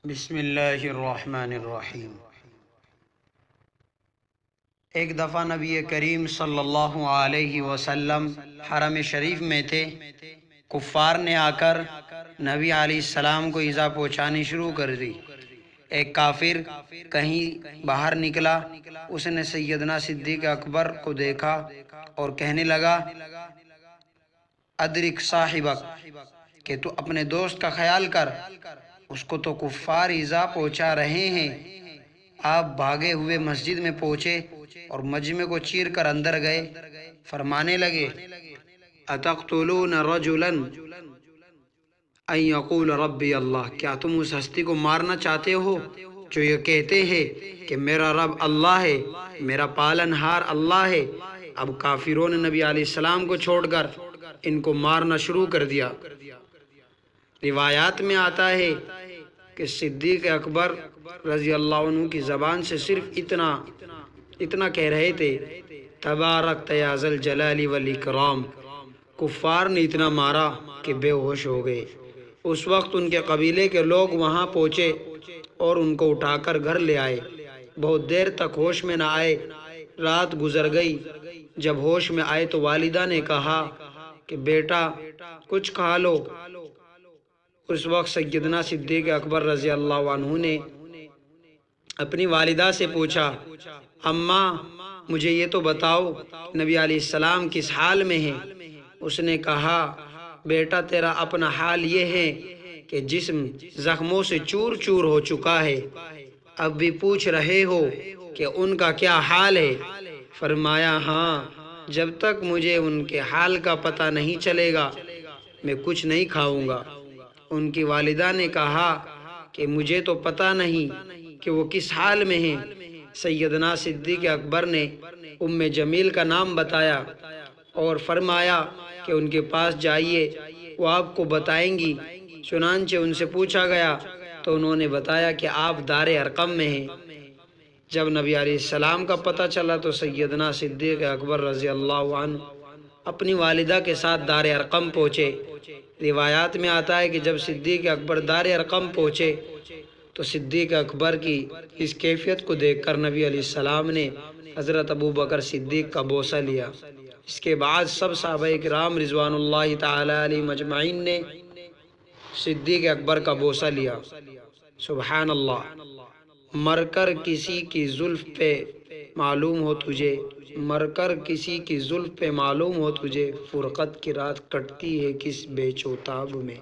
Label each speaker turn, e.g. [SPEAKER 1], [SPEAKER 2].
[SPEAKER 1] بسم اللہ الرحمن الرحیم۔ ایک دفعہ نبی کریم صلی اللہ علیہ وسلم حرم شریف میں تھے۔ کفار نے آ کر نبی علیہ السلام کو ایذا پہنچانی شروع کر دی۔ ایک کافر کہیں باہر نکلا، اس نے سیدنا صدیق اکبر کو دیکھا اور کہنے لگا، ادرک صاحبک، کہ تو اپنے دوست کا خیال کر، اس کو تو کفار ایذا پہنچا رہے ہیں۔ آپ بھاگے ہوئے مسجد میں پہنچے اور مجمع کو چیر کر اندر گئے۔ فرمانے لگے، اتقتلون رجلا ان یقول ربی اللہ، کیا تم اس ہستی کو مارنا چاہتے ہو جو یہ کہتے ہیں کہ میرا رب اللہ ہے، میرا پالنہار اللہ ہے؟ اب کافروں نے نبی علیہ السلام کو چھوڑ کر ان کو مارنا شروع کر دیا۔ روایات میں آتا ہے کہ صدیق اکبر رضی اللہ عنہ کی زبان سے صرف اتنا کہہ رہے تھے، تبارک یا ذا الجلال والاکرام۔ کفار نے اتنا مارا کہ بے ہوش ہو گئے۔ اس وقت ان کے قبیلے کے لوگ وہاں پہنچے اور ان کو اٹھا کر گھر لے آئے۔ بہت دیر تک ہوش میں نہ آئے، رات گزر گئی۔ جب ہوش میں آئے تو والدہ نے کہا کہ بیٹا کچھ کھا لو۔ اس وقت سیدنا صدیق اکبر رضی اللہ عنہ نے اپنی والدہ سے پوچھا، اماں مجھے یہ تو بتاؤ نبی علیہ السلام کس حال میں ہیں؟ اس نے کہا، بیٹا تیرا اپنا حال یہ ہے کہ جسم زخموں سے چور چور ہو چکا ہے، اب بھی پوچھ رہے ہو کہ ان کا کیا حال ہے؟ فرمایا، ہاں، جب تک مجھے ان کے حال کا پتہ نہیں چلے گا میں کچھ نہیں کھاؤں گا۔ ان کی والدہ نے کہا کہ مجھے تو پتہ نہیں کہ وہ کس حال میں ہیں۔ سیدنا صدیق اکبر نے ام جمیل کا نام بتایا اور فرمایا کہ ان کے پاس جائیے، وہ آپ کو بتائیں گی۔ چنانچہ ان سے پوچھا گیا تو انہوں نے بتایا کہ آپ دار ارقم میں ہیں۔ جب نبی علیہ السلام کا پتہ چلا تو سیدنا صدیق اکبر رضی اللہ عنہ اپنی والدہ کے ساتھ دار ارقم پہنچے۔ روایات میں آتا ہے کہ جب صدیق اکبر دار ارقم پہنچے تو صدیق اکبر کی اس کیفیت کو دیکھ کر نبی علیہ السلام نے حضرت ابوبکر صدیق کا بوسہ لیا۔ اس کے بعد سب صحابہ کرام رضوان اللہ تعالی علیہ مجمعین نے صدیق اکبر کا بوسہ لیا۔ سبحان اللہ۔ مر کر کسی کی زلف پہ معلوم ہو تجھے، مر کر کسی کی زلف پہ معلوم ہو تجھے، فرقت کی رات کٹتی ہے کس بے چوتاب میں۔